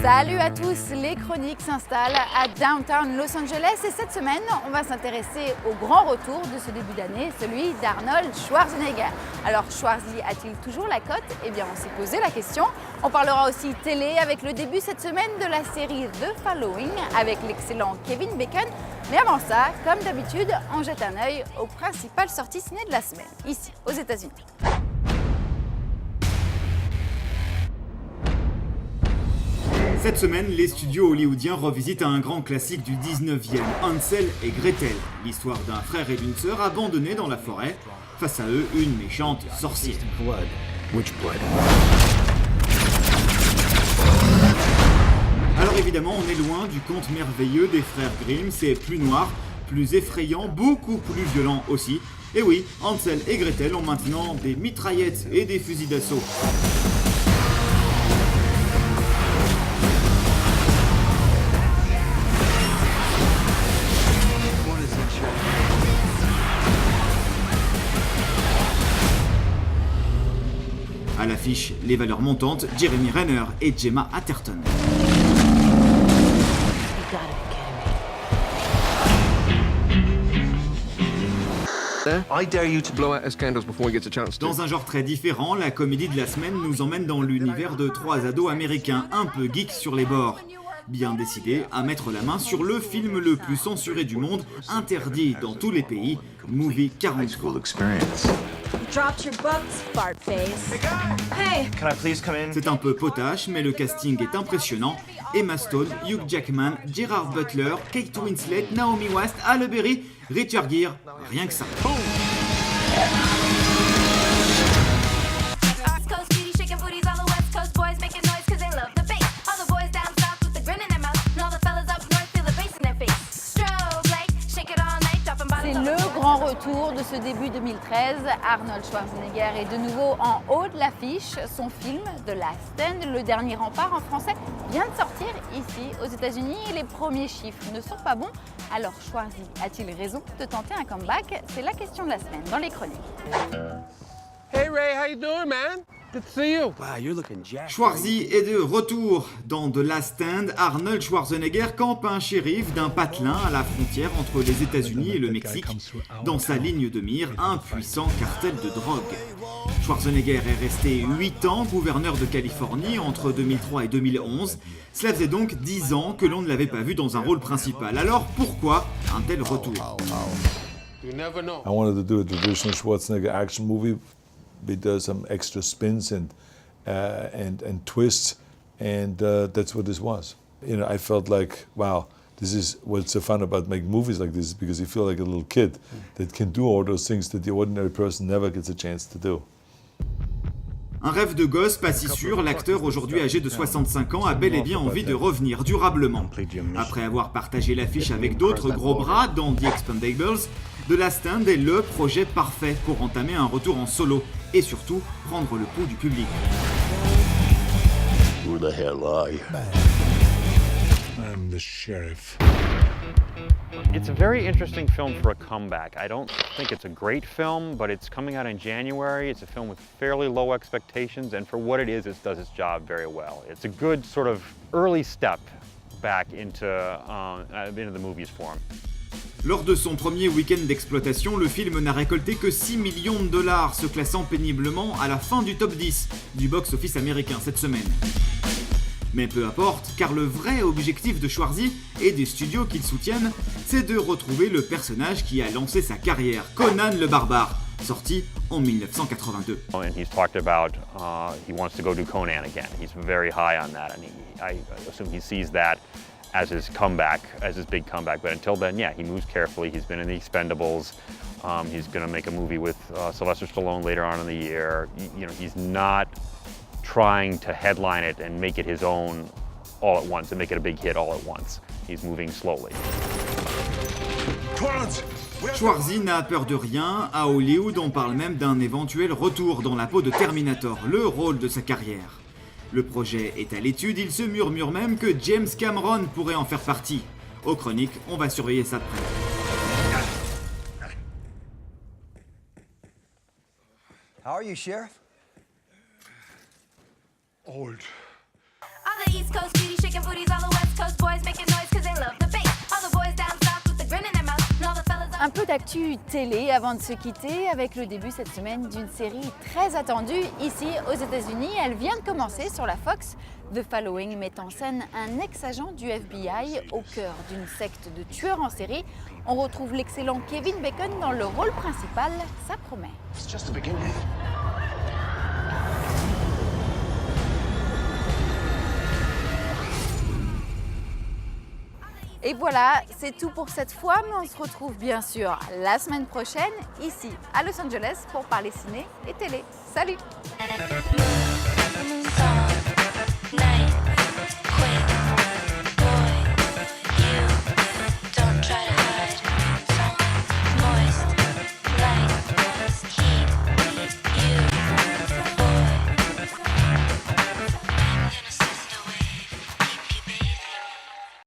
Salut à tous, les chroniques s'installent à Downtown Los Angeles et cette semaine, on va s'intéresser au grand retour de ce début d'année, celui d'Arnold Schwarzenegger. Alors Schwarzy a-t-il toujours la cote? Eh bien on s'est posé la question. On parlera aussi télé avec le début cette semaine de la série The Following avec l'excellent Kevin Bacon. Mais avant ça, comme d'habitude, on jette un œil aux principales sorties ciné de la semaine, ici aux États-Unis. Cette semaine, les studios hollywoodiens revisitent un grand classique du 19e, Hansel et Gretel, l'histoire d'un frère et d'une sœur abandonnés dans la forêt. Face à eux, une méchante sorcière. Alors évidemment, on est loin du conte merveilleux des frères Grimm, c'est plus noir, plus effrayant, beaucoup plus violent aussi. Et oui, Hansel et Gretel ont maintenant des mitraillettes et des fusils d'assaut. À l'affiche, les valeurs montantes, Jeremy Renner et Gemma Arterton. Dans un genre très différent, la comédie de la semaine nous emmène dans l'univers de trois ados américains un peu geeks sur les bords. Bien décidés à mettre la main sur le film le plus censuré du monde, interdit dans tous les pays, Movie 43. C'est un peu potache, mais le casting est impressionnant. Emma Stone, Hugh Jackman, Gerard Butler, Kate Winslet, Naomi Watts, Halle Berry, Richard Gere, rien que ça. C'est le grand retour de ce début 2013. Arnold Schwarzenegger est de nouveau en haut de l'affiche. Son film The Last Stand, le dernier rempart en français, vient de sortir ici aux États-Unis et les premiers chiffres ne sont pas bons. Alors Schwarzy a-t-il raison de tenter un comeback? C'est la question de la semaine dans les chroniques. Hey Ray, how you doing, man? Good to see you. Wow, you're looking jacked. Schwarzy est de retour. Dans The Last Stand, Arnold Schwarzenegger campe un shérif d'un patelin à la frontière entre les États-Unis et le Mexique. Dans sa ligne de mire, un puissant cartel de drogue. Schwarzenegger est resté 8 ans gouverneur de Californie entre 2003 et 2011. Cela faisait donc 10 ans que l'on ne l'avait pas vu dans un rôle principal. Alors pourquoi un tel retour? You never know. I wanted to do a traditional Schwarzenegger action movie. It does some extra spins and twists, and that's what this was. You know, I felt like, wow, this is what's so fun about making movies like this, because you feel like a little kid that can do all those things that the ordinary person never gets a chance to do. Un rêve de gosse pas si sûr, l'acteur aujourd'hui âgé de 65 ans a bel et bien envie de revenir durablement. Après avoir partagé l'affiche avec d'autres gros bras dans The Expendables, The Last Stand est le projet parfait pour entamer un retour en solo et surtout prendre le pouls du public. Who the hell are you? I'm the sheriff. It's a very interesting film for a comeback. I don't think it's a great film, but it's coming out in January. It's a film with fairly low expectations, and for what it does its job very well. It's a good sort of early step back into the movies form. Lors de son premier week-end d'exploitation, le film n'a récolté que 6 millions de dollars, se classant péniblement à la fin du top 10 du box-office américain cette semaine. Mais peu importe, car le vrai objectif de Schwarzy et des studios qu'il soutiennent, c'est de retrouver le personnage qui a lancé sa carrière, Conan le Barbare, sorti en 1982. And he's talked about he wants to go do Conan again. He's very high on that, and I assume he sees that as his comeback, as his big comeback. But until then, yeah, he moves carefully. He's been in the Expendables. He's going to make a movie with Sylvester Stallone later on in the year. You know, he's not trying to headline it and make it his own all at once and make it a big hit all at once. He's moving slowly. Schwarzy n'a peur de rien. À Hollywood, on parle même d'un éventuel retour dans la peau de Terminator, le rôle de sa carrière. Le projet est à l'étude, il se murmure même que James Cameron pourrait en faire partie. Aux chroniques, on va surveiller ça de près. How are you, Sheriff? Old. On the East Coast, beauty shaking booties, all the West Coast boys making noise cause they love the bass. All the boys down south with the grin in their mouth. And all the fellas un peu d'actu télé avant de se quitter avec le début cette semaine d'une série très attendue ici aux États-Unis. Elle vient de commencer sur la Fox. The Following met en scène un ex-agent du FBI au cœur d'une secte de tueurs en série. On retrouve l'excellent Kevin Bacon dans le rôle principal, ça promet. It's just the beginning. Et voilà, c'est tout pour cette fois, mais on se retrouve bien sûr la semaine prochaine ici à Los Angeles pour parler ciné et télé. Salut!